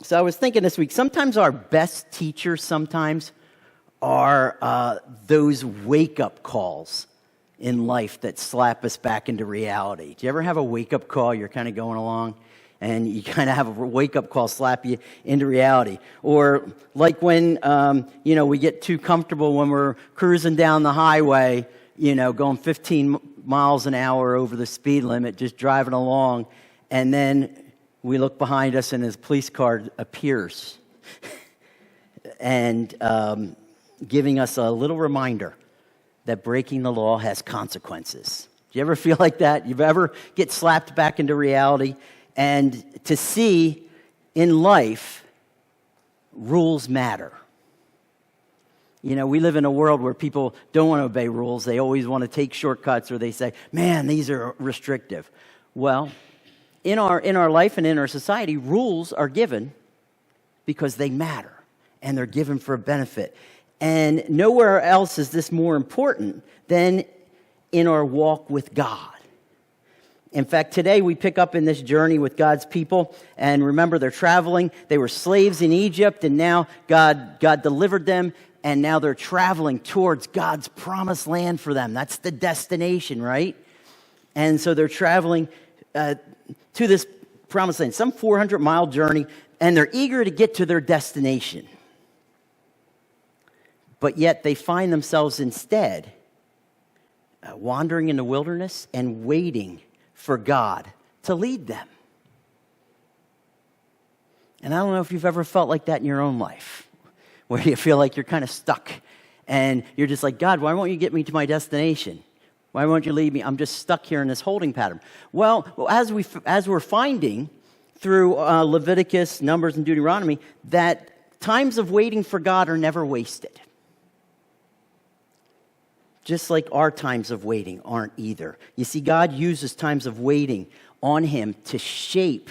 So I was thinking this week, sometimes our best teachers are those wake-up calls in life that slap us back into reality. Do you ever have a wake-up call? You're kind of going along, and you kind of have a wake-up call slap you into reality. Or like when, we get too comfortable when we're cruising down the highway, going 15 miles an hour over the speed limit, just driving along, and then we look behind us and his police car appears and giving us a little reminder that breaking the law has consequences. Do you ever feel like that? You ever get slapped back into reality? And to see in life, rules matter. We live in a world where people don't want to obey rules. They always want to take shortcuts, or they say, man, these are restrictive. Well, in our life and in our society, rules are given because they matter, and they're given for a benefit. And nowhere else is this more important than in our walk with God. In fact, today we pick up in this journey with God's people, and remember, they're traveling. They were slaves in Egypt, and now God delivered them, and now they're traveling towards God's promised land for them. That's the destination, right? And so they're traveling to this promised land, some 400-mile journey, and they're eager to get to their destination. But yet they find themselves instead wandering in the wilderness and waiting for God to lead them. And I don't know if you've ever felt like that in your own life, where you feel like you're kind of stuck, and you're just like, God, why won't you get me to my destination? Why won't you lead me? I'm just stuck here in this holding pattern. Well, as we're finding through Leviticus, Numbers, and Deuteronomy, that times of waiting for God are never wasted. Just like our times of waiting aren't either. You see, God uses times of waiting on Him to shape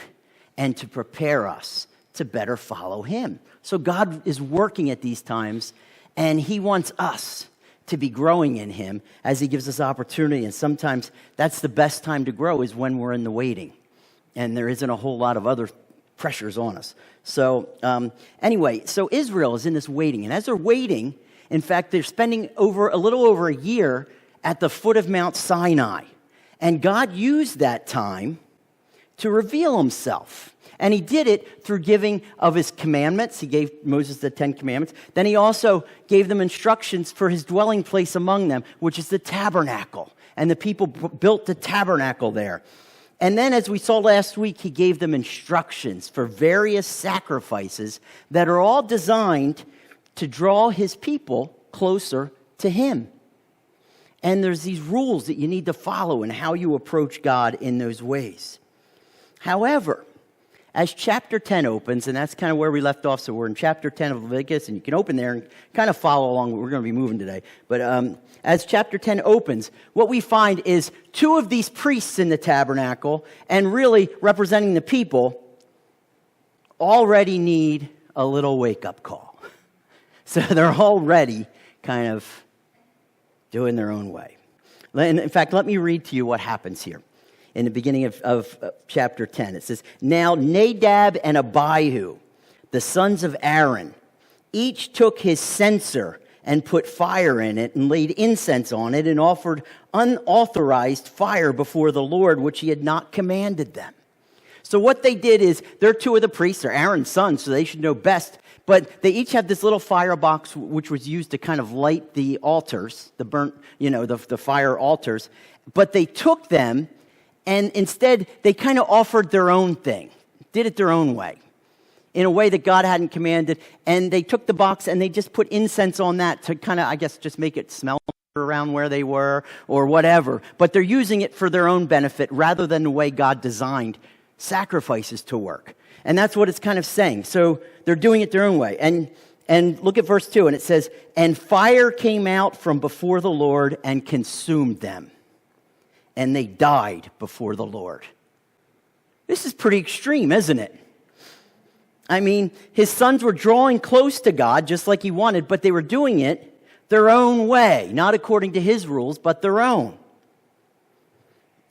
and to prepare us to better follow Him. So God is working at these times, and He wants us to be growing in Him as He gives us opportunity. And sometimes that's the best time to grow, is when we're in the waiting. And there isn't a whole lot of other pressures on us. So so Israel is in this waiting. And as they're waiting, in fact, they're spending a little over a year at the foot of Mount Sinai. And God used that time to reveal Himself. And He did it through giving of His commandments. He gave Moses the 10 commandments. Then He also gave them instructions for His dwelling place among them, which is the tabernacle. And the people built the tabernacle there. And then, as we saw last week, He gave them instructions for various sacrifices that are all designed to draw His people closer to Him. And there's these rules that you need to follow in how you approach God in those ways. However, as chapter 10 opens, and that's kind of where we left off, so we're in chapter 10 of Leviticus, and you can open there and kind of follow along. We're going to be moving today. But as chapter 10 opens, what we find is two of these priests in the tabernacle, and really representing the people, already need a little wake-up call. So they're already kind of doing their own way. And in fact, let me read to you what happens here. In the beginning of chapter 10, it says, Now Nadab and Abihu, the sons of Aaron, each took his censer and put fire in it and laid incense on it and offered unauthorized fire before the Lord, which He had not commanded them. So what they did is, they're two of the priests, they're Aaron's sons, so they should know best, but they each have this little firebox which was used to kind of light the altars, the burnt, the fire altars, but they took them, and instead, they kind of offered their own thing, did it their own way, in a way that God hadn't commanded. And they took the box and they just put incense on that to kind of, just make it smell around where they were or whatever. But they're using it for their own benefit rather than the way God designed sacrifices to work. And that's what it's kind of saying. So they're doing it their own way. And look at verse 2, and it says, And fire came out from before the Lord and consumed them, and they died before the Lord. This is pretty extreme, isn't it? I mean, his sons were drawing close to God just like He wanted, but they were doing it their own way, not according to His rules, but their own.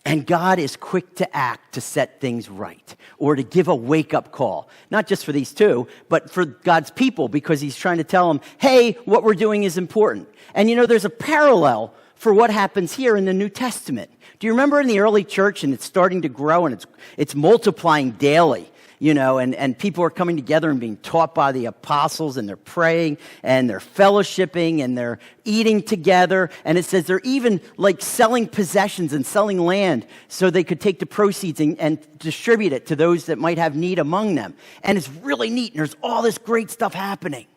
And God is quick to act to set things right or to give a wake-up call. Not just for these two, but for God's people, because he's trying to tell them, hey, what we're doing is important. And there's a parallel for what happens here in the New Testament. Do you remember in the early church, and it's starting to grow, and it's multiplying daily, and people are coming together and being taught by the apostles, and they're praying, and they're fellowshipping, and they're eating together. And it says they're even like selling possessions and selling land so they could take the proceeds and distribute it to those that might have need among them. And it's really neat, and there's all this great stuff happening.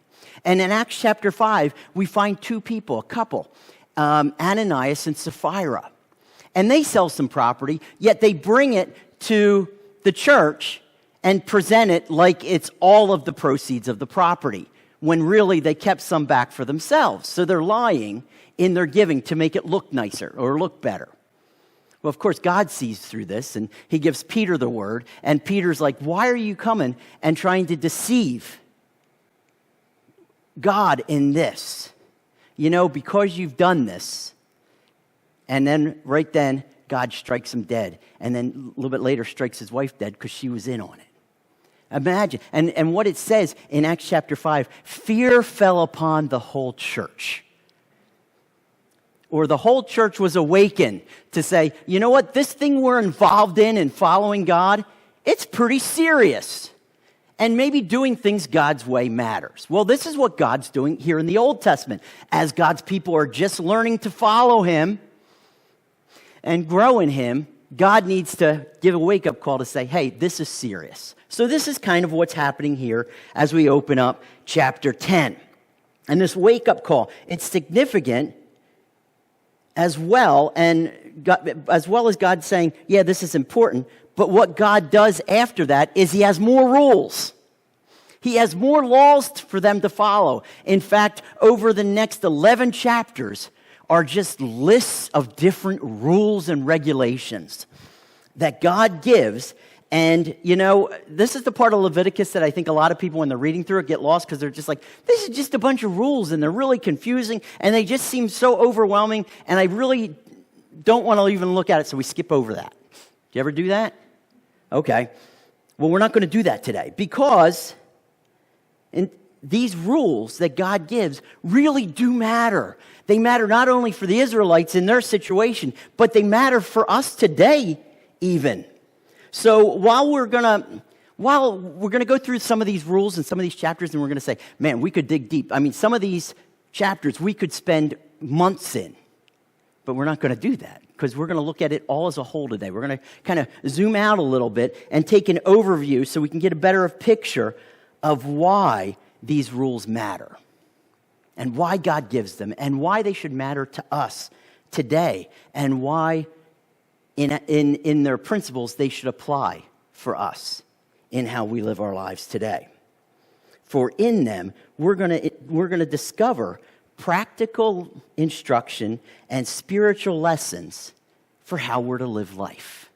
And in Acts chapter 5, we find two people, a couple, Ananias and Sapphira. And they sell some property, yet they bring it to the church and present it like it's all of the proceeds of the property, when really they kept some back for themselves. So they're lying in their giving to make it look nicer or look better. Well, of course, God sees through this, and he gives Peter the word, and Peter's like, why are you coming and trying to deceive God in this? Because you've done this. And then, right then, God strikes him dead. And then a little bit later strikes his wife dead because she was in on it. Imagine. And what it says in Acts chapter 5, fear fell upon the whole church. Or the whole church was awakened to say, you know what, this thing we're involved in following God, it's pretty serious. And maybe doing things God's way matters. Well, this is what God's doing here in the Old Testament. As God's people are just learning to follow him and grow in him, God needs to give a wake-up call to say, hey, this is serious. So this is kind of what's happening here as we open up chapter 10. And this wake-up call, it's significant as well, as well as God saying, yeah, this is important. But what God does after that is he has more rules. He has more laws for them to follow. In fact, over the next 11 chapters are just lists of different rules and regulations that God gives. And, this is the part of Leviticus that I think a lot of people, when they're reading through it, get lost because they're just like, this is just a bunch of rules, and they're really confusing, and they just seem so overwhelming, and I really don't want to even look at it, so we skip over that. Do you ever do that? Okay. Well, we're not going to do that today because these rules that God gives really do matter. They matter not only for the Israelites in their situation, but they matter for us today even. So while we're going to go through some of these rules and some of these chapters, and we're going to say, man, we could dig deep. I mean, some of these chapters we could spend months in, but we're not going to do that because we're going to look at it all as a whole today. We're going to kind of zoom out a little bit and take an overview so we can get a better picture of why these rules matter and why God gives them and why they should matter to us today and why in their principles they should apply for us in how we live our lives today. For in them, we're going to discover practical instruction and spiritual lessons for how we're to live life.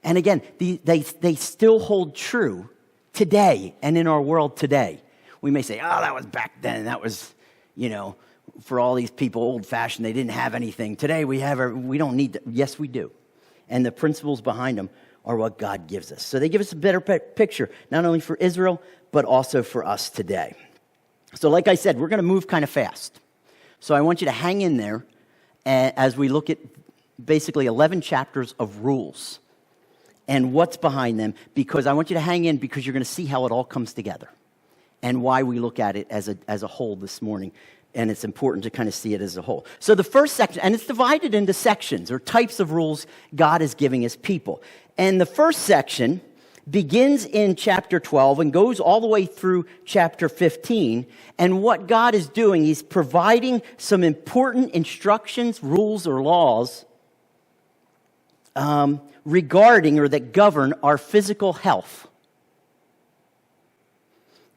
And again, they still hold true today and in our world today. We may say, oh, that was back then. That was, for all these people, old-fashioned. They didn't have anything. Today we don't need that. Yes, we do. And the principles behind them are what God gives us. So they give us a better picture, not only for Israel, but also for us today. So like I said, we're going to move kind of fast. So I want you to hang in there as we look at basically 11 chapters of rules and what's behind them, because I want you to hang in because you're going to see how it all comes together and why we look at it as a whole this morning. And it's important to kind of see it as a whole. So the first section, and it's divided into sections or types of rules God is giving his people. And the first section begins in chapter 12 and goes all the way through chapter 15. And what God is doing, he's providing some important instructions, rules, or laws regarding or that govern our physical health.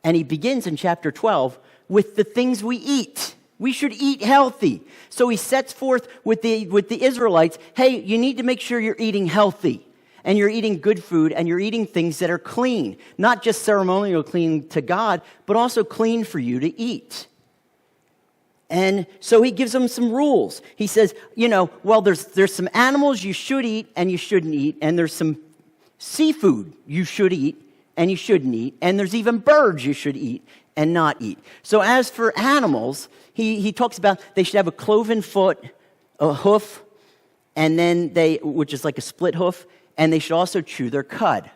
And he begins in chapter 12 with the things we eat. We should eat healthy. So he sets forth with the Israelites, hey, you need to make sure you're eating healthy and you're eating good food and you're eating things that are clean. Not just ceremonial clean to God, but also clean for you to eat. And so he gives them some rules. He says, well, there's some animals you should eat and you shouldn't eat, and there's some seafood you should eat and you shouldn't eat, and there's even birds you should eat and not eat. So as for animals, he talks about they should have a cloven foot, a hoof, and then which is like a split hoof, and they should also chew their cud.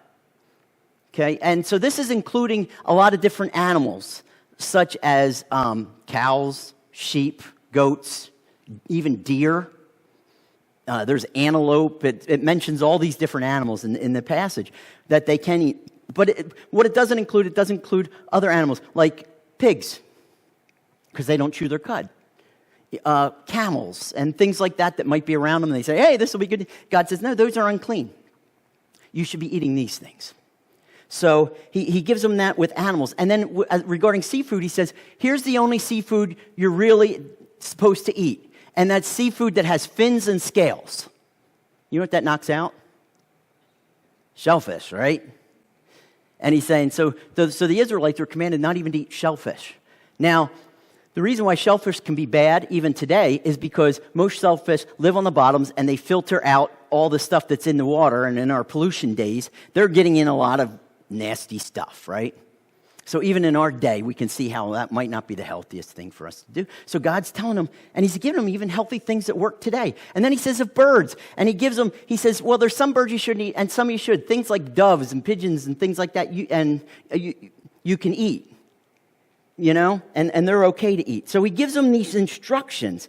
Okay, and so this is including a lot of different animals, such as cows, sheep, goats, even deer. There's antelope. It mentions all these different animals in the passage that they can eat. But what it doesn't include other animals like pigs, because they don't chew their cud. Camels and things like that might be around them. And they say, hey, this will be good. God says, no, those are unclean. You should be eating these things. So he gives them that with animals. And then regarding seafood, he says, here's the only seafood you're really supposed to eat. And that's seafood that has fins and scales. You know what that knocks out? Shellfish, right? And he's saying, so the Israelites were commanded not even to eat shellfish. Now, the reason why shellfish can be bad even today is because most shellfish live on the bottoms and they filter out all the stuff that's in the water. And in our pollution days, they're getting in a lot of nasty stuff, right? So even in our day, we can see how that might not be the healthiest thing for us to do. So God's telling them, and he's giving them even healthy things that work today. And then he says of birds, and he says, well, there's some birds you shouldn't eat, and some you should. Things like doves and pigeons and things like that, you can eat, and they're okay to eat. So he gives them these instructions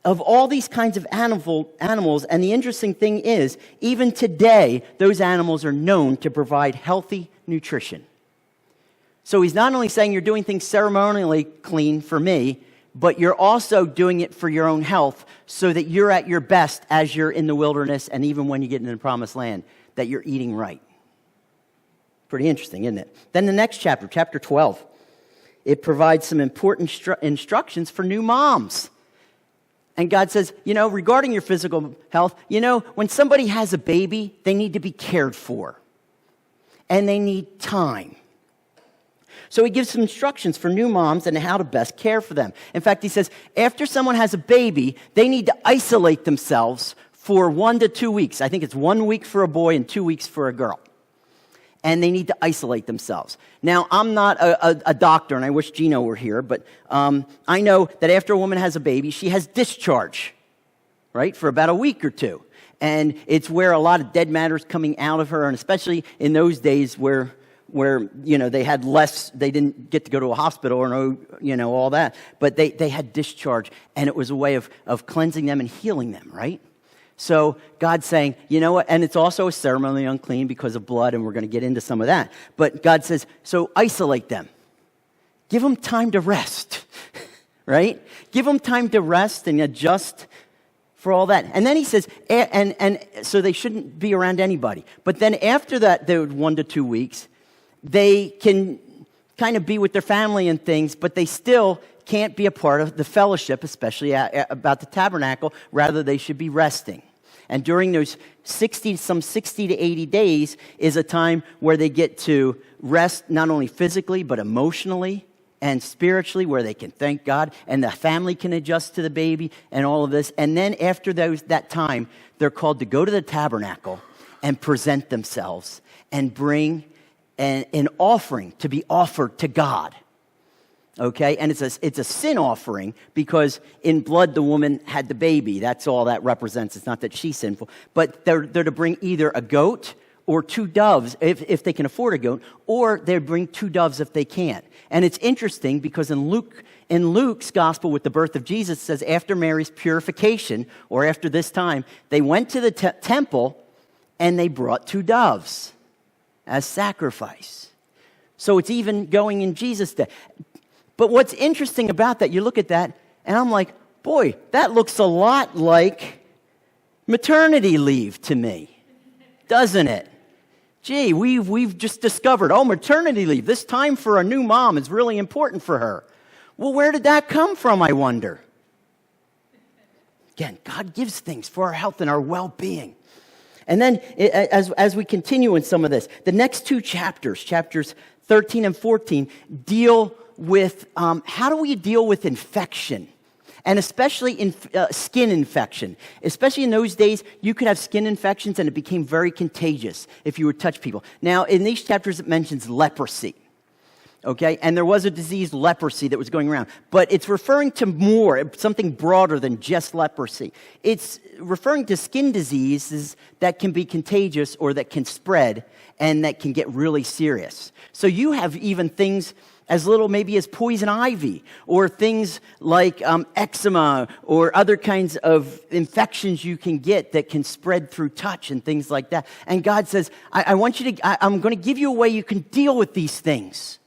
of all these kinds of animals, and the interesting thing is, even today, those animals are known to provide healthy nutrition. So he's not only saying you're doing things ceremonially clean for me, but you're also doing it for your own health so that you're at your best as you're in the wilderness and even when you get into the promised land, that you're eating right. Pretty interesting, isn't it? Then the next chapter, chapter 12, it provides some important instructions for new moms. And God says, regarding your physical health, when somebody has a baby, they need to be cared for. And they need time. So he gives some instructions for new moms and how to best care for them. In fact, he says, after someone has a baby, they need to isolate themselves for 1 to 2 weeks. I think it's 1 week for a boy and 2 weeks for a girl. And they need to isolate themselves. Now, I'm not a doctor, and I wish Gino were here, but I know that after a woman has a baby, she has discharge, right, for about a week or two. And it's where a lot of dead matter is coming out of her, and especially in those days where they had less, they didn't get to go to a hospital or all that, but they had discharge, and it was a way of cleansing them and healing them, right? So God's saying, you know what, and it's also a ceremonially unclean because of blood, and we're going to get into some of that. But God says, so isolate them. Give them time to rest, right? Give them time to rest and adjust for all that. And then he says, and so they shouldn't be around anybody. But then after that, 1 to 2 weeks, they can kind of be with their family and things, but they still can't be a part of the fellowship, especially about the tabernacle. Rather, they should be resting. And during those 60 to 80 days is a time where they get to rest not only physically, but emotionally and spiritually, where they can thank God, and the family can adjust to the baby and all of this. And then after that time, they're called to go to the tabernacle and present themselves and bring an offering to be offered to God. Okay, and it's a sin offering because in blood the woman had the baby. That's all that represents. It's not that she's sinful, but they're to bring either a goat or 2 doves if they can afford a goat, or they bring 2 doves if they can't. And it's interesting because in Luke's gospel with the birth of Jesus, it says after Mary's purification, or after this time, they went to the temple and they brought 2 doves as sacrifice. So it's even going in Jesus' day. But what's interesting about that, you look at that, and I'm like, boy, that looks a lot like maternity leave to me, doesn't it? Gee, we've just discovered, maternity leave, this time for a new mom is really important for her. Well, where did that come from, I wonder? Again, God gives things for our health and our well-being. And then, as we continue in some of this, the next 2 chapters 13 and 14, deal with how do we deal with infection And especially in skin infection. Especially in those days, you could have skin infections and it became very contagious if you would touch people. Now, in these chapters, it mentions leprosy. Okay, and there was a disease, leprosy, that was going around. But it's referring to more, something broader than just leprosy. It's referring to skin diseases that can be contagious or that can spread and that can get really serious. So you have even things as little maybe as poison ivy or things like eczema or other kinds of infections you can get that can spread through touch and things like that. And God says, I'm going to give you a way you can deal with these things.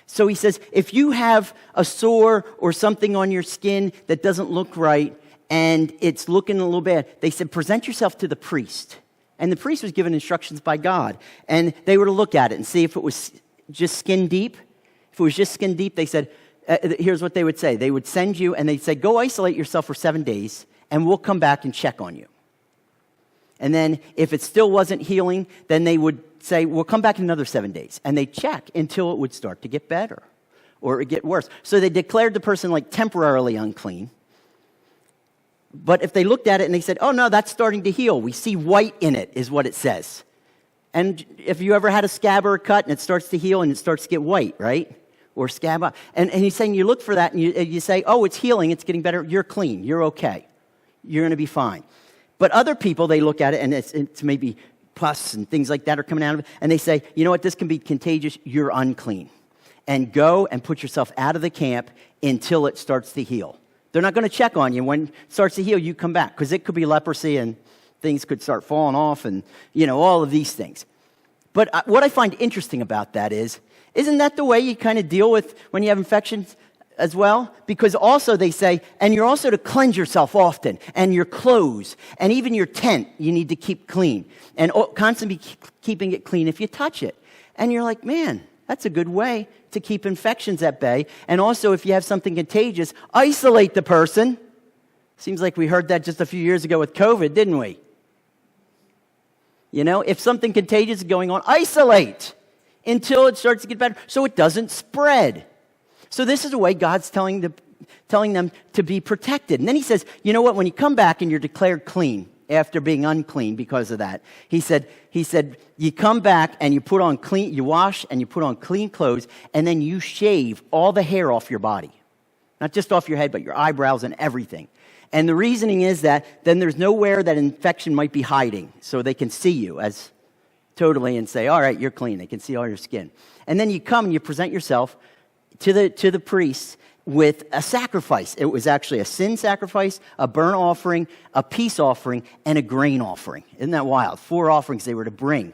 So he says, if you have a sore or something on your skin that doesn't look right and it's looking a little bad, they said, present yourself to the priest. And the priest was given instructions by God. And they were to look at it and see if it was just skin deep. If it was just skin deep, they said, here's what they would say. They would send you and they'd say, go isolate yourself for 7 days and we'll come back and check on you. And then if it still wasn't healing, then they would say, we'll come back in another 7 days. And they'd check until it would start to get better or it would get worse. So they declared the person like temporarily unclean. But if they looked at it and they said, oh no, that's starting to heal. We see white in it is what it says. And if you ever had a scab or a cut and it starts to heal and it starts to get white, right? Or scab up. And he's saying you look for that and you say, oh, it's healing, it's getting better. You're clean, you're okay. You're going to be fine. But other people, they look at it and it's maybe pus and things like that are coming out of it. And they say, you know what, this can be contagious. You're unclean. And go and put yourself out of the camp until it starts to heal. They're not going to check on you. When it starts to heal, you come back. Because it could be leprosy and things could start falling off and, all of these things. But what I find interesting about that isn't that the way you kind of deal with when you have infections as well? Because also they say, and you're also to cleanse yourself often, and your clothes, and even your tent, you need to keep clean, and constantly keeping it clean if you touch it. And you're like, man, that's a good way to keep infections at bay. And also, if you have something contagious, isolate the person. Seems like we heard that just a few years ago with COVID, didn't we? If something contagious is going on, isolate until it starts to get better so it doesn't spread. So this is a way God's telling them to be protected. And then he says, you know what, when you come back and you're declared clean after being unclean because of that, he said, you come back and you wash and you put on clean clothes, and then you shave all the hair off your body. Not just off your head, but your eyebrows and everything. And the reasoning is that then there's nowhere that infection might be hiding, so they can see you as totally and say, all right, you're clean. They can see all your skin. And then you come and you present yourself to the priest with a sacrifice. It was actually a sin sacrifice, a burnt offering, a peace offering, and a grain offering. Isn't that wild? 4 offerings they were to bring.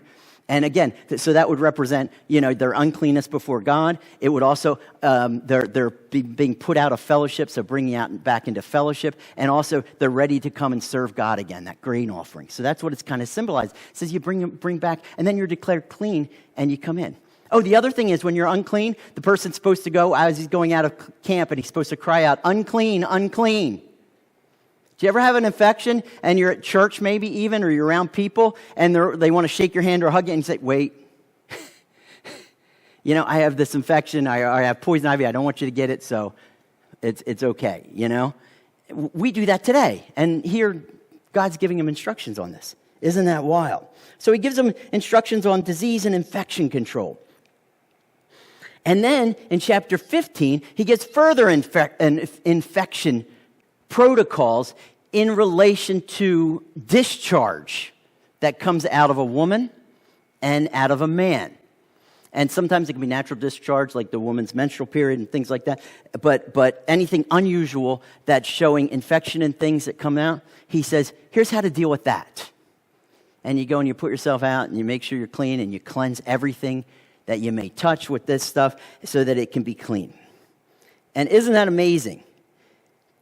And again, so that would represent, their uncleanness before God. It would also, they're being put out of fellowship, so bringing out back into fellowship. And also, they're ready to come and serve God again, that grain offering. So that's what it's kind of symbolized. It says you bring back, and then you're declared clean, and you come in. Oh, the other thing is when you're unclean, the person's supposed to go, as he's going out of camp, and he's supposed to cry out, unclean, unclean. Do you ever have an infection, and you're at church maybe even, or you're around people, and they want to shake your hand or hug you, and you say, wait, I have this infection, I have poison ivy, I don't want you to get it, so it's okay, We do that today, and here God's giving them instructions on this. Isn't that wild? So he gives them instructions on disease and infection control. And then in chapter 15, he gets further infection protocols in relation to discharge that comes out of a woman and out of a man. And sometimes it can be natural discharge, like the woman's menstrual period and things like that. But anything unusual that's showing infection and things that come out, he says, here's how to deal with that. And you go and you put yourself out and you make sure you're clean and you cleanse everything that you may touch with this stuff so that it can be clean. And isn't that amazing?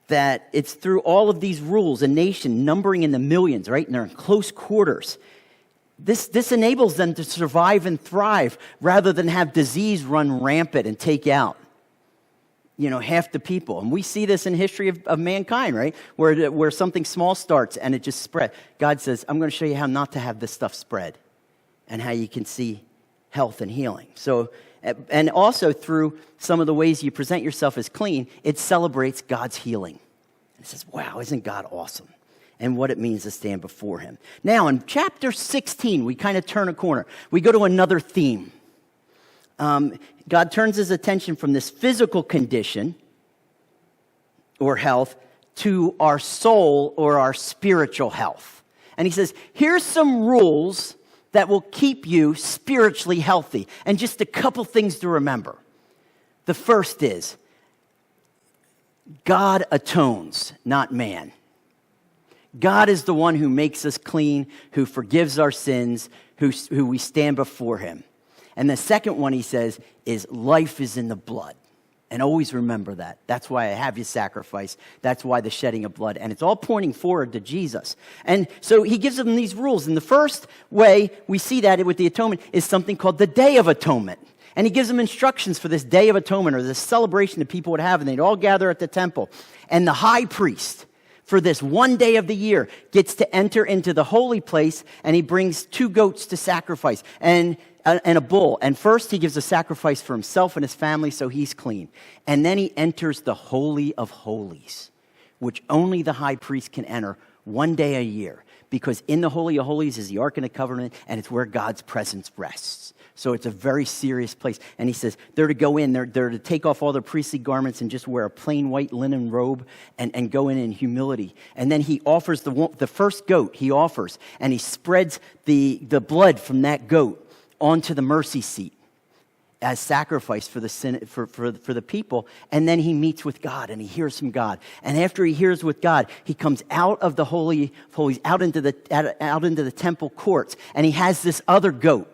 That it's through all of these rules, a nation numbering in the millions, right? And they're in close quarters. This enables them to survive and thrive rather than have disease run rampant and take out, half the people. And we see this in history of mankind, right? Where something small starts and it just spread. God says, I'm going to show you how not to have this stuff spread and how you can see health and healing. So, and also through some of the ways you present yourself as clean, it celebrates God's healing. And it says, wow, isn't God awesome? And what it means to stand before him. Now, in chapter 16, we kind of turn a corner. We go to another theme. God turns his attention from this physical condition or health to our soul or our spiritual health. And he says, here's some rules that will keep you spiritually healthy. And just a couple things to remember. The first is, God atones, not man. God is the one who makes us clean, who forgives our sins, who we stand before him. And the second one he says is life is in the blood. And always remember that. That's why I have you sacrifice. That's why the shedding of blood. And it's all pointing forward to Jesus. And so he gives them these rules. And the first way we see that with the atonement is something called the Day of Atonement. And he gives them instructions for this Day of Atonement, or this celebration that people would have. And they'd all gather at the temple. And the high priest, for this one day of the year, gets to enter into the holy place. And he brings 2 goats to sacrifice. And a bull. And first he gives a sacrifice for himself and his family so he's clean. And then he enters the Holy of Holies, which only the high priest can enter one day a year. Because in the Holy of Holies is the Ark of the Covenant, and it's where God's presence rests. So it's a very serious place. And he says they're to go in, they're to take off all their priestly garments and just wear a plain white linen robe and go in humility. And then he offers the first goat he offers, and he spreads the blood from that goat onto the mercy seat as sacrifice for the sin for the people. And then he meets with God and he hears from God. And after he hears with God, he comes out of the Holy of Holies, out into the temple courts, and he has this other goat.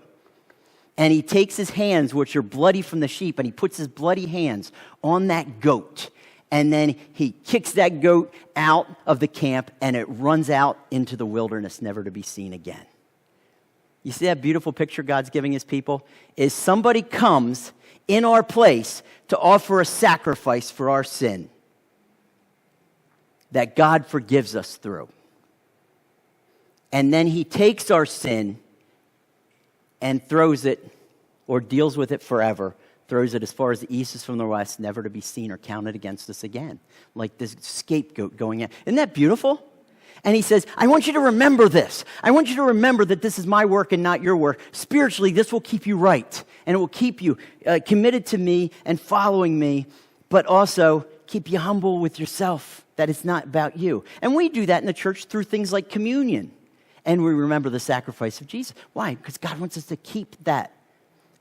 And he takes his hands, which are bloody from the sheep, and he puts his bloody hands on that goat. And then he kicks that goat out of the camp, and it runs out into the wilderness, never to be seen again. You see that beautiful picture God's giving his people? Is somebody comes in our place to offer a sacrifice for our sin that God forgives us through. And then he takes our sin and throws it, or deals with it forever, throws it as far as the east is from the west, never to be seen or counted against us again. Like this scapegoat going in. Isn't that beautiful? And he says, I want you to remember this. I want you to remember that this is my work and not your work. Spiritually, this will keep you right. And it will keep you committed to me and following me, but also keep you humble with yourself, that it's not about you. And we do that in the church through things like communion. And we remember the sacrifice of Jesus. Why? Because God wants us to keep that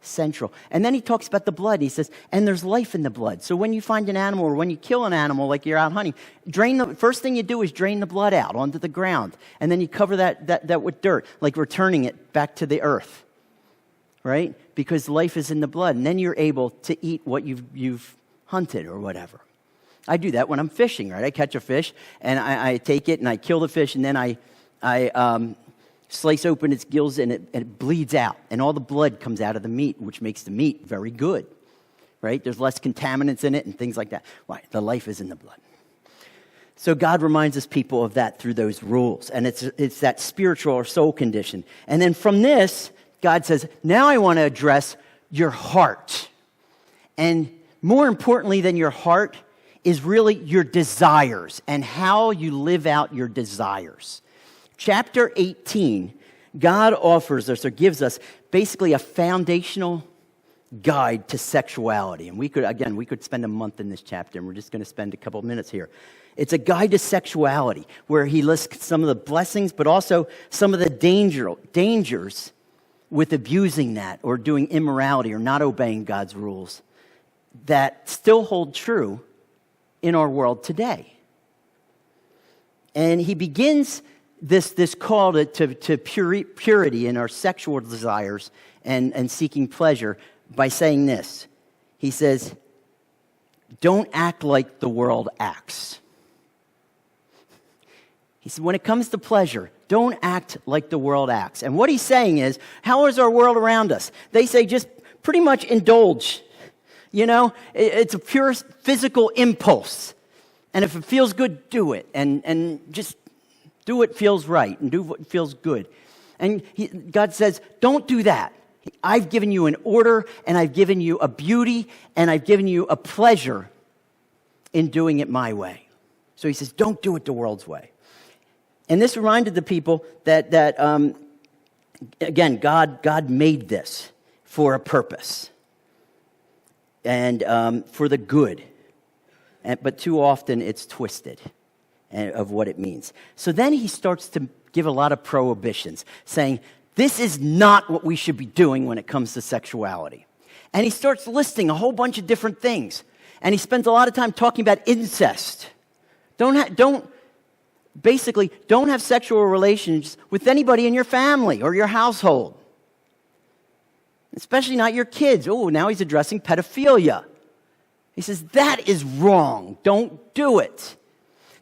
central. And then he talks about the blood. He says, and there's life in the blood. So when you find an animal, or when you kill an animal, like you're out hunting, first thing you do is drain the blood out onto the ground. And then you cover that with dirt, like returning it back to the earth. Right? Because life is in the blood. And then you're able to eat what you've hunted or whatever. I do that when I'm fishing, right? I catch a fish, and I take it, and I kill the fish, and then I slice open its gills, and it bleeds out. And all the blood comes out of the meat, which makes the meat very good, right? There's less contaminants in it and things like that. Why? The life is in the blood. So God reminds his people of that through those rules. And it's that spiritual or soul condition. And then from this, God says, now I want to address your heart. And more importantly than your heart is really your desires and how you live out your desires. Chapter 18, God offers us or gives us basically a foundational guide to sexuality. And we could spend a month in this chapter, and we're just going to spend a couple of minutes here. It's a guide to sexuality where he lists some of the blessings, but also some of the dangers with abusing that or doing immorality or not obeying God's rules that still hold true in our world today. And he begins this call to purity in our sexual desires and seeking pleasure by saying this. He says, don't act like the world acts. He said, when it comes to pleasure, don't act like the world acts. And what he's saying is, how is our world around us? They say just pretty much indulge. You know, it's a pure physical impulse. And if it feels good, do it. And just do what feels right and do what feels good. And God says, don't do that. I've given you an order, and I've given you a beauty, and I've given you a pleasure in doing it my way. So he says, don't do it the world's way. And this reminded the people that again, God made this for a purpose and for the good. But too often it's twisted of what it means. So then he starts to give a lot of prohibitions, saying, this is not what we should be doing when it comes to sexuality. And he starts listing a whole bunch of different things. And he spends a lot of time talking about incest. Don't have sexual relations with anybody in your family or your household. Especially not your kids. Oh, now he's addressing pedophilia. He says, that is wrong. Don't do it.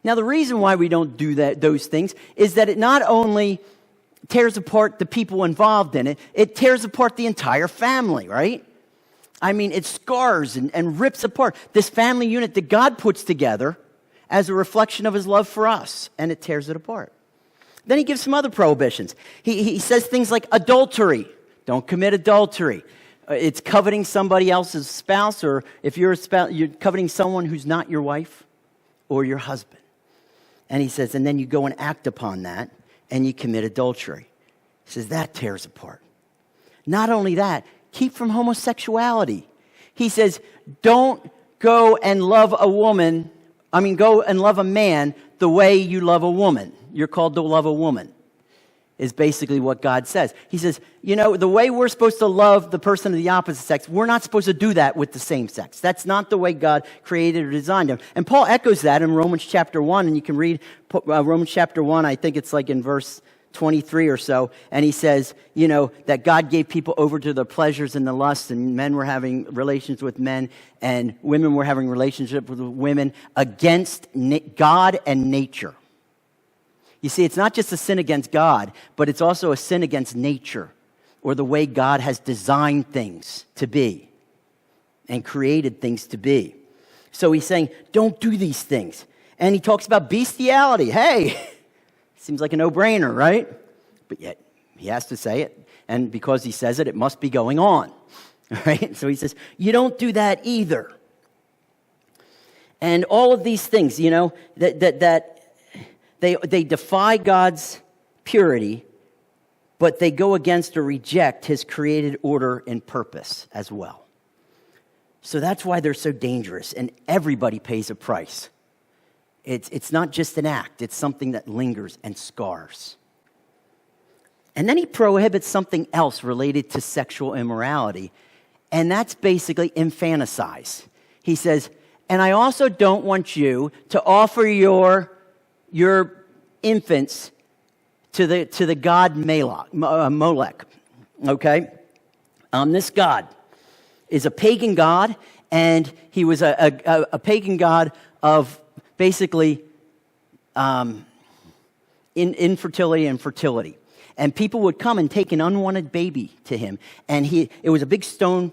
Now, the reason why we don't do those things is that it not only tears apart the people involved in it, it tears apart the entire family, right? I mean, it scars and rips apart this family unit that God puts together as a reflection of his love for us, and it tears it apart. Then he gives some other prohibitions. He says things like adultery. Don't commit adultery. It's coveting somebody else's spouse, or if you're a spouse, you're coveting someone who's not your wife or your husband. And he says, and then you go and act upon that, and you commit adultery. He says, that tears apart. Not only that, keep from homosexuality. He says, don't go and love a man the way you love a woman. You're called to love a woman, is basically what God says. He says, the way we're supposed to love the person of the opposite sex, we're not supposed to do that with the same sex. That's not the way God created or designed them. And Paul echoes that in Romans chapter 1, and you can read Romans chapter 1, I think it's like in verse 23 or so, and he says, that God gave people over to the pleasures and the lusts, and men were having relations with men, and women were having relationships with women against God and nature. You see, it's not just a sin against God, but it's also a sin against nature, or the way God has designed things to be and created things to be. So he's saying, don't do these things. And he talks about bestiality. Hey, seems like a no-brainer, right? But yet he has to say it, and because he says it, it must be going on, right? So he says, you don't do that either. And all of these things, that they defy God's purity, but they go against or reject his created order and purpose as well. So that's why they're so dangerous, and everybody pays a price. It's not just an act, it's something that lingers and scars. And then he prohibits something else related to sexual immorality, and that's basically infanticides. He says, and I also don't want you to offer your infants to the god Molech. Okay? This god is a pagan god, and he was a pagan god of basically infertility and fertility. And people would come and take an unwanted baby to him, and it was a big stone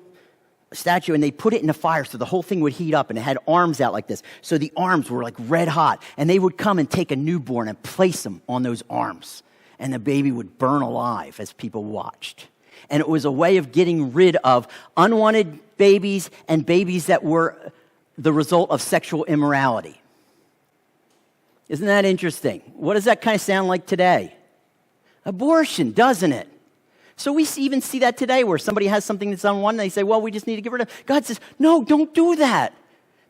statue, and they put it in the fire so the whole thing would heat up, and it had arms out like this. So the arms were like red hot, and they would come and take a newborn and place them on those arms, and the baby would burn alive as people watched. And it was a way of getting rid of unwanted babies and babies that were the result of sexual immorality. Isn't that interesting? What does that kind of sound like today? Abortion, doesn't it? So we even see that today where somebody has something that's unwanted, and they say, well, we just need to get rid of it. God says, no, don't do that.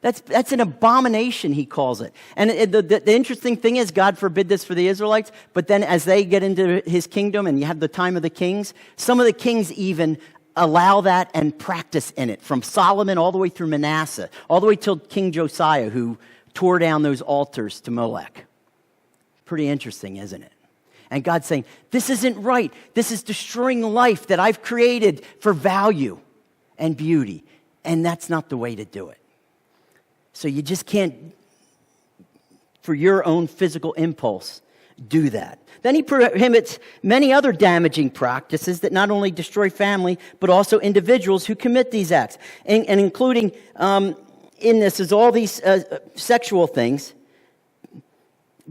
That's an abomination, he calls it. And the interesting thing is, God forbid this for the Israelites, but then as they get into his kingdom and you have the time of the kings, some of the kings even allow that and practice in it, from Solomon all the way through Manasseh, all the way till King Josiah, who tore down those altars to Molech. Pretty interesting, isn't it? And God's saying, this isn't right. This is destroying life that I've created for value and beauty. And that's not the way to do it. So you just can't, for your own physical impulse, do that. Then he prohibits many other damaging practices that not only destroy family, but also individuals who commit these acts. And including in this is all these sexual things.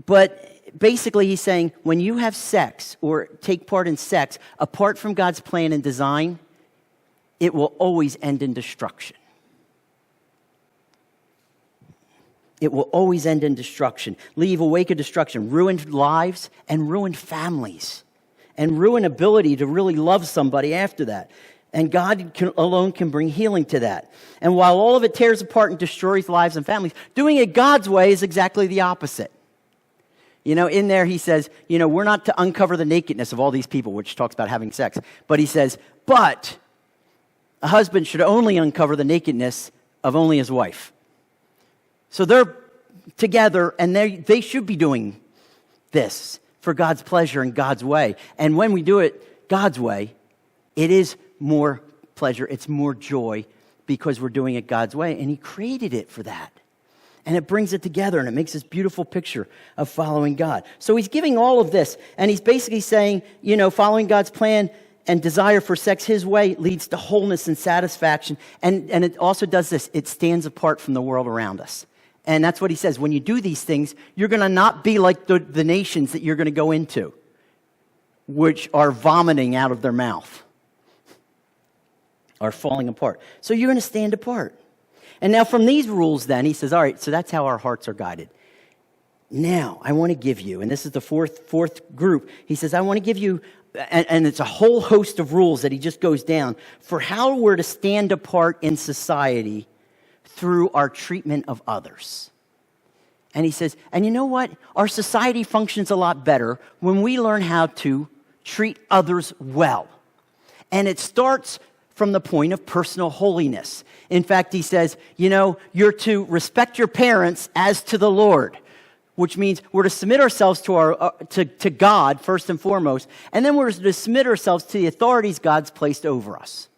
But basically he's saying, when you have sex or take part in sex, apart from God's plan and design, it will always end in destruction. it will always end in destruction. Leave a wake of destruction, ruined lives and ruined families, and ruin ability to really love somebody after that. And God alone can bring healing to that. And while all of it tears apart and destroys lives and families, doing it God's way is exactly the opposite. In there he says, we're not to uncover the nakedness of all these people, which talks about having sex. But he says, but a husband should only uncover the nakedness of only his wife. So they're together, and they should be doing this for God's pleasure and God's way. And when we do it God's way, it is more pleasure, it's more joy, because we're doing it God's way. And he created it for that. And it brings it together, and it makes this beautiful picture of following God. So he's giving all of this, and he's basically saying, following God's plan and desire for sex his way leads to wholeness and satisfaction. And it also does this. It stands apart from the world around us. And that's what he says. When you do these things, you're going to not be like the nations that you're going to go into, which are vomiting out of their mouth, are falling apart. So you're going to stand apart. And now from these rules then, he says, all right, so that's how our hearts are guided. Now, I want to give you, and this is the fourth group, he says, I want to give you, and it's a whole host of rules that he just goes down, for how we're to stand apart in society through our treatment of others. And he says, and you know what? Our society functions a lot better when we learn how to treat others well. And it starts from the point of personal holiness. In fact, he says, you're to respect your parents as to the Lord, which means we're to submit ourselves to God first and foremost, and then we're to submit ourselves to the authorities God's placed over us.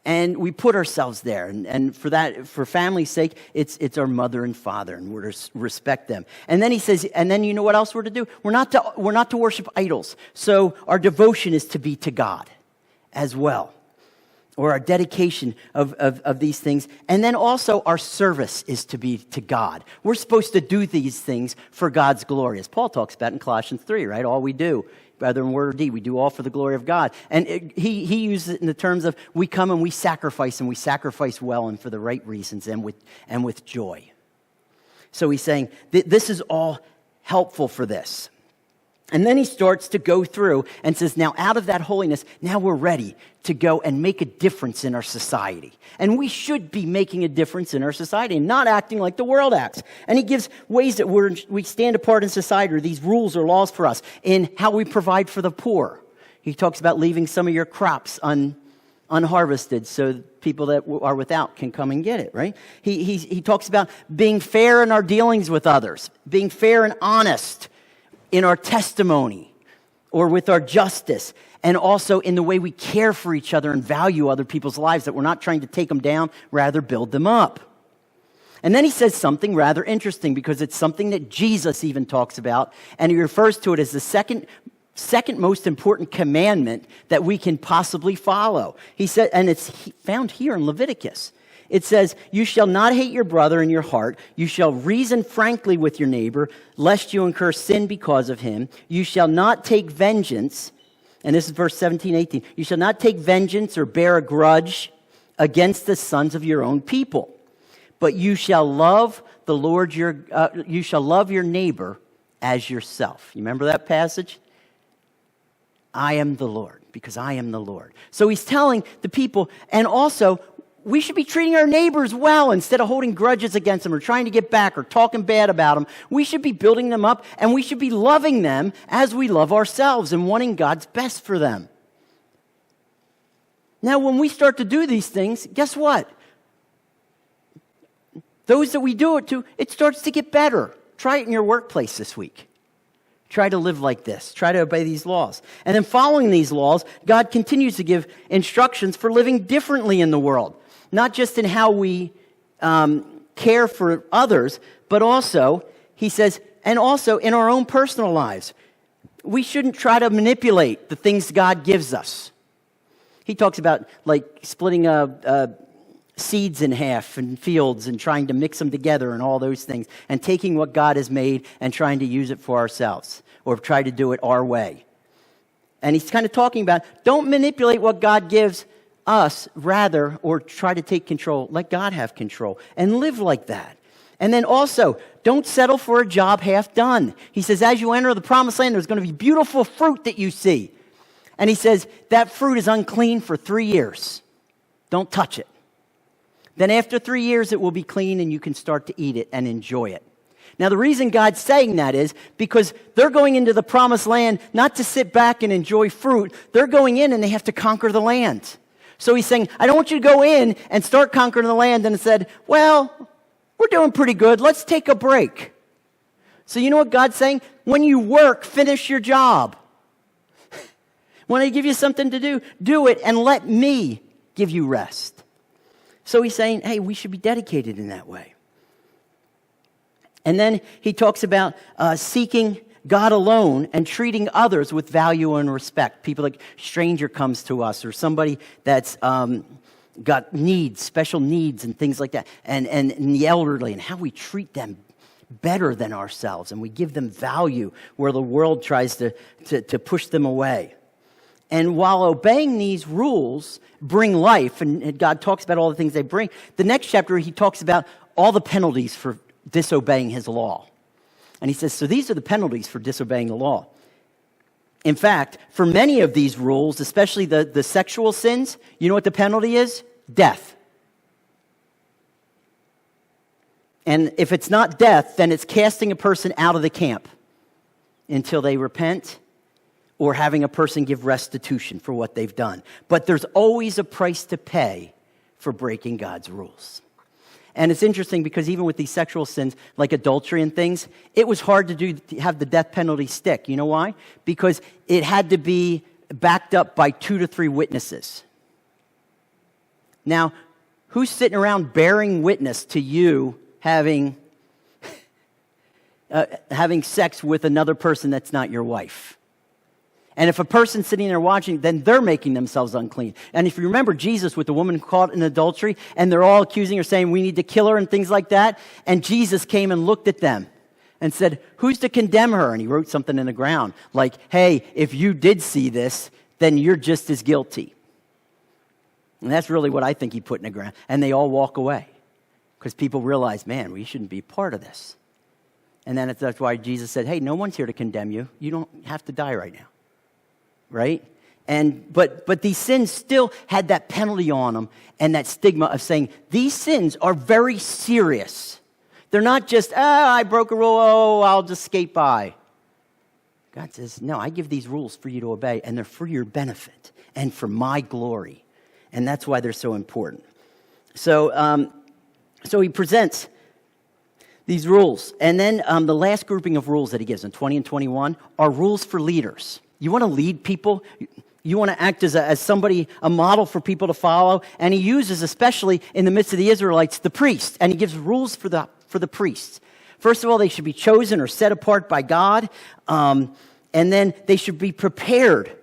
And we put ourselves there, and for that, for family's sake, it's our mother and father, and we're to respect them. And then he says, and then you know what else we're to do? We're not to worship idols. So our devotion is to be to God as well, or our dedication of these things. And then also our service is to be to God. We're supposed to do these things for God's glory, as Paul talks about in Colossians 3, right? All we do, whether in word or deed, we do all for the glory of God. And he uses it in the terms of we come and we sacrifice well and for the right reasons and with joy. So he's saying this is all helpful for this. And then he starts to go through and says, now out of that holiness, now we're ready to go and make a difference in our society. And we should be making a difference in our society and not acting like the world acts. And he gives ways that we stand apart in society, or these rules or laws for us, in how we provide for the poor. He talks about leaving some of your crops unharvested so people that are without can come and get it, right? He talks about being fair in our dealings with others, being fair and honest in our testimony or with our justice, and also in the way we care for each other and value other people's lives, that we're not trying to take them down, rather build them up. And then he says something rather interesting, because it's something that Jesus even talks about, and he refers to it as the second most important commandment that we can possibly follow. He said, and it's found here in Leviticus. It says, you shall not hate your brother in your heart. You shall reason frankly with your neighbor, lest you incur sin because of him. You shall not take vengeance. And this is verse 17, 18. You shall not take vengeance or bear a grudge against the sons of your own people. But you shall love the Lord you shall love your neighbor as yourself. You remember that passage? I am the Lord, because I am the Lord. So he's telling the people, and also we should be treating our neighbors well instead of holding grudges against them or trying to get back or talking bad about them. We should be building them up, and we should be loving them as we love ourselves and wanting God's best for them. Now, when we start to do these things, guess what? Those that we do it to, it starts to get better. Try it in your workplace this week. Try to live like this. Try to obey these laws. And then following these laws, God continues to give instructions for living differently in the world. Not just in how we care for others, but also, he says, and also in our own personal lives. We shouldn't try to manipulate the things God gives us. He talks about like splitting seeds in half in fields and trying to mix them together and all those things, and taking what God has made and trying to use it for ourselves or try to do it our way. And he's kind of talking about, don't manipulate what God gives us rather, or try to take control, let God have control and live like that. And then also, don't settle for a job half done. He says, as you enter the promised land, there's going to be beautiful fruit that you see. And he says, that fruit is unclean for 3 years. Don't touch it. Then after 3 years, it will be clean and you can start to eat it and enjoy it. Now, the reason God's saying that is because they're going into the promised land not to sit back and enjoy fruit. They're going in and they have to conquer the land. So he's saying, I don't want you to go in and start conquering the land and said, well, we're doing pretty good. Let's take a break. So you know what God's saying? When you work, finish your job. When I give you something to do, do it and let me give you rest. So he's saying, hey, we should be dedicated in that way. And then he talks about seeking God alone and treating others with value and respect. People like stranger comes to us or somebody that's got needs, special needs and things like that. And the elderly and how we treat them better than ourselves. And we give them value where the world tries to push them away. And while obeying these rules bring life, and God talks about all the things they bring, the next chapter he talks about all the penalties for disobeying his law. And he says, so these are the penalties for disobeying the law. In fact, for many of these rules, especially the sexual sins, you know what the penalty is? Death. And if it's not death, then it's casting a person out of the camp until they repent, or having a person give restitution for what they've done. But there's always a price to pay for breaking God's rules. And it's interesting because even with these sexual sins, like adultery and things, it was hard to have the death penalty stick. You know why? Because it had to be backed up by 2 to 3 witnesses. Now, who's sitting around bearing witness to you having sex with another person that's not your wife? And if a person's sitting there watching, then they're making themselves unclean. And if you remember Jesus with the woman caught in adultery, and they're all accusing her, saying, we need to kill her and things like that. And Jesus came and looked at them and said, who's to condemn her? And he wrote something in the ground like, hey, if you did see this, then you're just as guilty. And that's really what I think he put in the ground. And they all walk away because people realize, man, we shouldn't be part of this. And then that's why Jesus said, hey, no one's here to condemn you. You don't have to die right now. Right? But these sins still had that penalty on them and that stigma of saying these sins are very serious. They're not just, I broke a rule, I'll just skate by. God says, no, I give these rules for you to obey, and they're for your benefit and for my glory. And that's why they're so important. So he presents these rules. And then the last grouping of rules that he gives in 20 and 21 are rules for leaders. You want to lead people? You want to act as somebody, a model for people to follow? And he uses, especially in the midst of the Israelites, the priests. And he gives rules for the priests. First of all, they should be chosen or set apart by God. And then they should be prepared.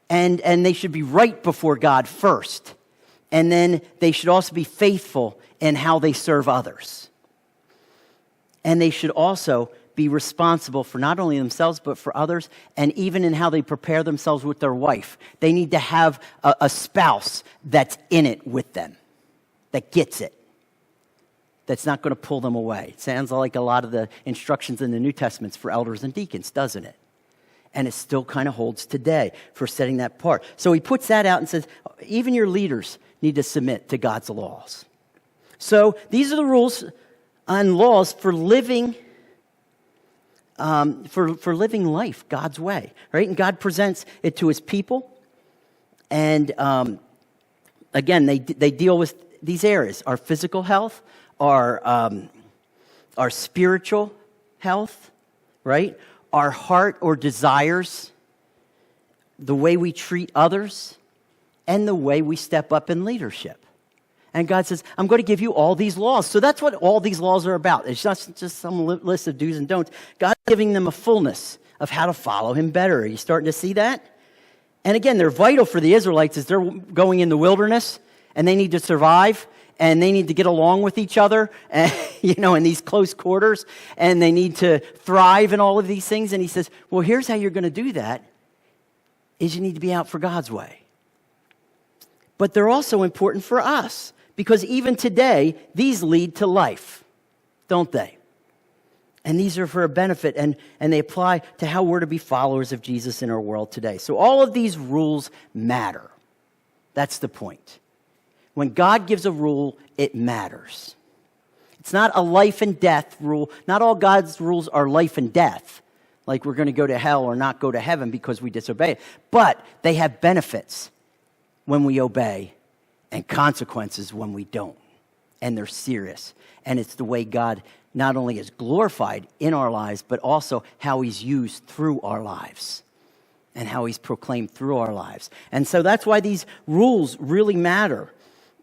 And they should be right before God first. And then they should also be faithful in how they serve others. And they should also be responsible for not only themselves, but for others, and even in how they prepare themselves with their wife. They need to have a spouse that's in it with them, that gets it, that's not going to pull them away. It sounds like a lot of the instructions in the New Testaments for elders and deacons, doesn't it? And it still kind of holds today for setting that part. So he puts that out and says, even your leaders need to submit to God's laws. So these are the rules and laws for living for living life God's way, right? And God presents it to his people. And again, they deal with these areas: our physical health, our spiritual health, right? Our heart or desires, the way we treat others, and the way we step up in leadership. And God says, I'm going to give you all these laws. So that's what all these laws are about. It's not just some list of do's and don'ts. God's giving them a fullness of how to follow him better. Are you starting to see that? And again, they're vital for the Israelites as they're going in the wilderness, and they need to survive, and they need to get along with each other, and, in these close quarters, and they need to thrive in all of these things. And he says, well, here's how you're going to do that, is you need to be out for God's way. but they're also important for us because even today, these lead to life, don't they? And these are for a benefit, and they apply to how we're to be followers of Jesus in our world today. So all of these rules matter. That's the point. When God gives a rule, it matters. It's not a life and death rule. Not all God's rules are life and death, like we're going to go to hell or not go to heaven because we disobey. But they have benefits when we obey and consequences when we don't. And they're serious. And it's the way God not only is glorified in our lives, but also how he's used through our lives and how he's proclaimed through our lives. And so that's why these rules really matter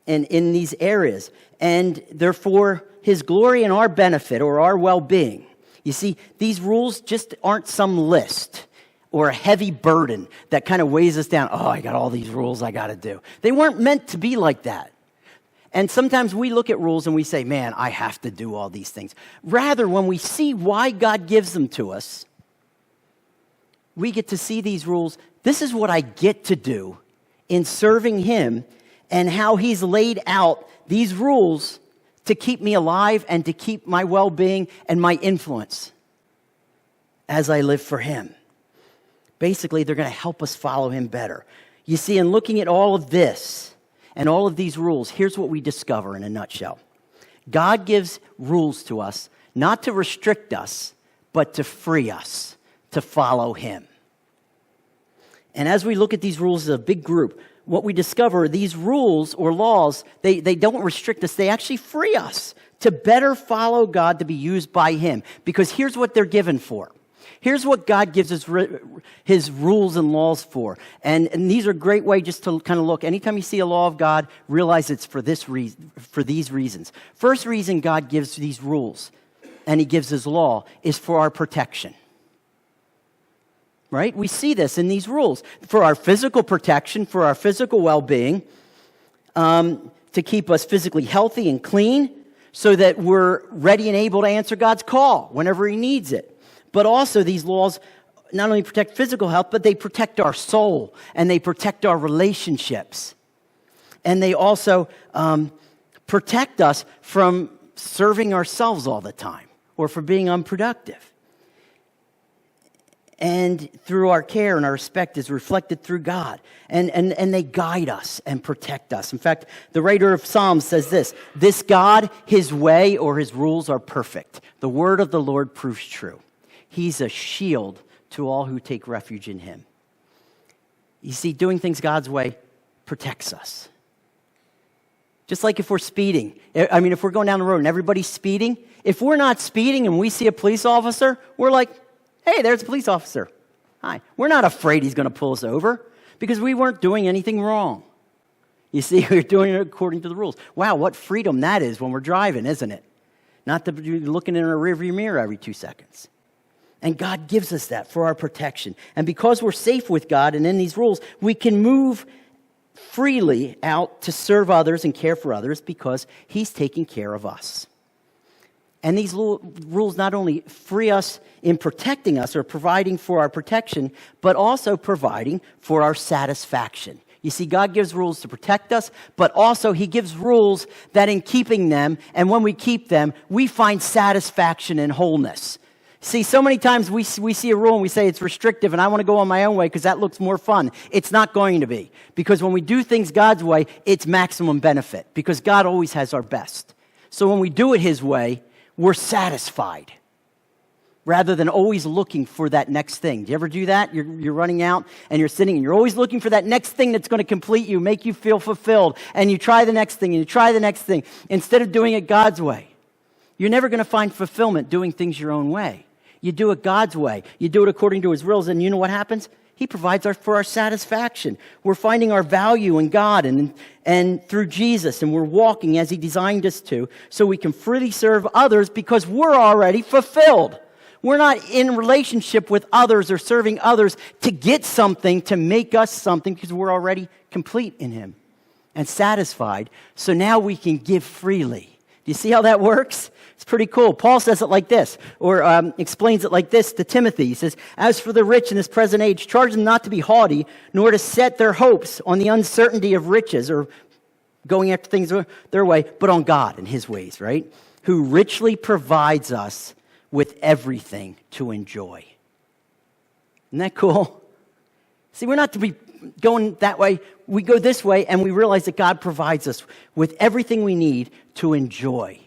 in these areas. And they're for his glory and our benefit or our well-being. You see, these rules just aren't some list or a heavy burden that kind of weighs us down. Oh, I got all these rules I got to do. They weren't meant to be like that. And sometimes we look at rules and we say, man, I have to do all these things. Rather, when we see why God gives them to us, we get to see these rules. This is what I get to do in serving him and how he's laid out these rules to keep me alive and to keep my well-being and my influence as I live for him. Basically, they're going to help us follow him better. You see, in looking at all of this and all of these rules, here's what we discover in a nutshell. God gives rules to us not to restrict us, but to free us to follow him. And as we look at these rules as a big group, what we discover, these rules or laws, they don't restrict us. They actually free us to better follow God, to be used by him. Because here's what they're given for. Here's what God gives his rules and laws for. And these are a great way just to kind of look. Anytime you see a law of God, realize it's for this reason, for these reasons. First reason God gives these rules and he gives his law is for our protection. Right? We see this in these rules. For our physical protection, for our physical well-being, to keep us physically healthy and clean so that we're ready and able to answer God's call whenever he needs it. But also these laws not only protect physical health, but they protect our soul and they protect our relationships. And they also protect us from serving ourselves all the time or for being unproductive. And through our care and our respect is reflected through God. And they guide us and protect us. In fact, the writer of Psalms says this God, his way or his rules are perfect. The word of the Lord proves true. He's a shield to all who take refuge in him. You see, doing things God's way protects us. Just like if we're speeding. I mean, if we're going down the road and everybody's speeding, if we're not speeding and we see a police officer, we're like, hey, there's a police officer. Hi. We're not afraid he's going to pull us over because we weren't doing anything wrong. You see, we're doing it according to the rules. Wow, what freedom that is when we're driving, isn't it? Not to be looking in a rearview mirror every 2 seconds. And God gives us that for our protection. And because we're safe with God and in these rules, we can move freely out to serve others and care for others because he's taking care of us. And these rules not only free us in protecting us or providing for our protection, but also providing for our satisfaction. You see, God gives rules to protect us, but also he gives rules that in keeping them, and when we keep them, we find satisfaction and wholeness. See, so many times we see a rule and we say it's restrictive and I want to go on my own way because that looks more fun. It's not going to be. Because when we do things God's way, it's maximum benefit because God always has our best. So when we do it his way, we're satisfied rather than always looking for that next thing. Do you ever do that? You're running out and you're sitting and you're always looking for that next thing that's going to complete you, make you feel fulfilled. And you try the next thing and you try the next thing instead of doing it God's way. You're never going to find fulfillment doing things your own way. You do it God's way. You do it according to his rules, and you know what happens? He provides for our satisfaction. We're finding our value in God and through Jesus, and we're walking as he designed us to, so we can freely serve others because we're already fulfilled. We're not in relationship with others or serving others to get something, to make us something, because we're already complete in him and satisfied. So now we can give freely Do you see how that works? It's pretty cool. Paul says it like this, or explains it like this to Timothy. He says, as for the rich in this present age, charge them not to be haughty, nor to set their hopes on the uncertainty of riches, or going after things their way, but on God and his ways, right? Who richly provides us with everything to enjoy. Isn't that cool? See, we're not to be going that way. We go this way, and we realize that God provides us with everything we need to enjoy.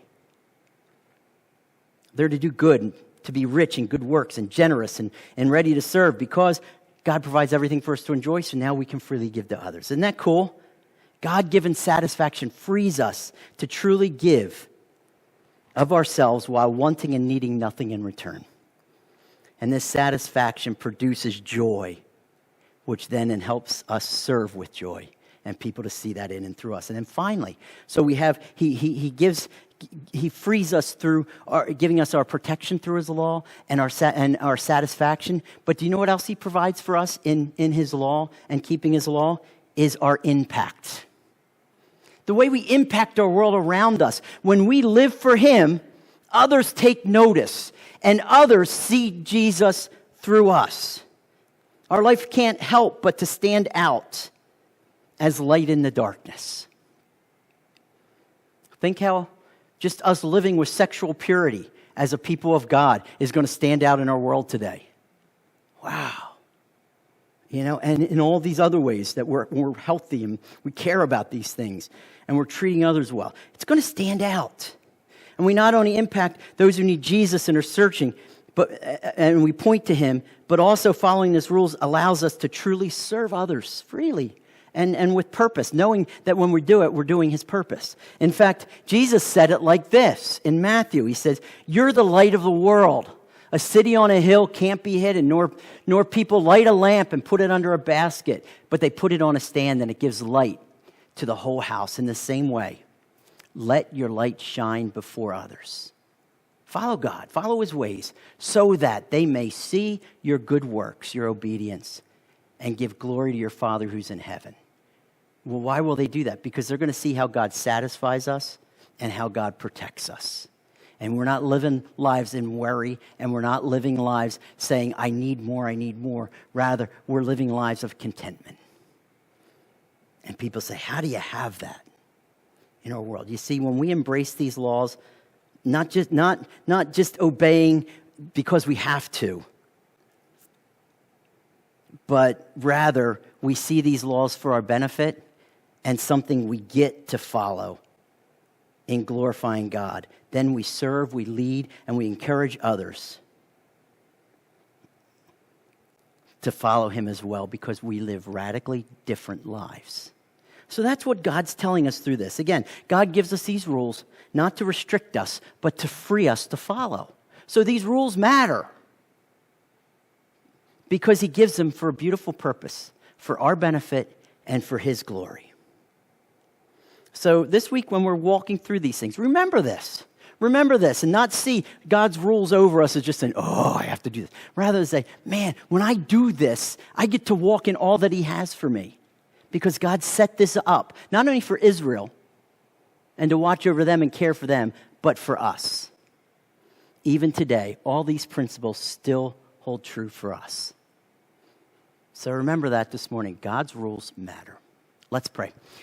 They're to do good, and to be rich in good works, and generous, and ready to serve, because God provides everything for us to enjoy, so now we can freely give to others. Isn't that cool? God-given satisfaction frees us to truly give of ourselves while wanting and needing nothing in return. And this satisfaction produces joy, which then helps us serve with joy and people to see that in and through us. And then finally, so we have, he frees us through giving us our protection through his law and our satisfaction. But do you know what else he provides for us in his law and keeping his law? Is our impact. The way we impact our world around us. When we live for him, others take notice and others see Jesus through us. Our life can't help but to stand out as light in the darkness. Think how just us living with sexual purity as a people of God is going to stand out in our world today. Wow. You know, and in all these other ways that we're healthy and we care about these things and we're treating others well. It's going to stand out. And we not only impact those who need Jesus and are searching, and we point to him, but also following his rules allows us to truly serve others freely and with purpose, knowing that when we do it, we're doing his purpose. In fact, Jesus said it like this in Matthew. He says, you're the light of the world. A city on a hill can't be hidden, nor people light a lamp and put it under a basket, but they put it on a stand and it gives light to the whole house. In the same way, let your light shine before others. Follow God, follow his ways, so that they may see your good works, your obedience, and give glory to your Father who's in heaven. Well, why will they do that? Because they're going to see how God satisfies us and how God protects us. And we're not living lives in worry, and we're not living lives saying, I need more, I need more. Rather, we're living lives of contentment. And people say, how do you have that in our world? You see, when we embrace these laws, not just obeying because we have to, but rather we see these laws for our benefit and something we get to follow in glorifying God. Then we serve, we lead, and we encourage others to follow him as well, because we live radically different lives. So that's what God's telling us through this. Again, God gives us these rules not to restrict us, but to free us to follow. So these rules matter because he gives them for a beautiful purpose, for our benefit and for his glory. So this week when we're walking through these things, remember this. Remember this, and not see God's rules over us as just saying, oh, I have to do this. Rather say, man, when I do this, I get to walk in all that he has for me. Because God set this up, not only for Israel and to watch over them and care for them, but for us. Even today, all these principles still hold true for us. So remember that this morning. God's rules matter. Let's pray.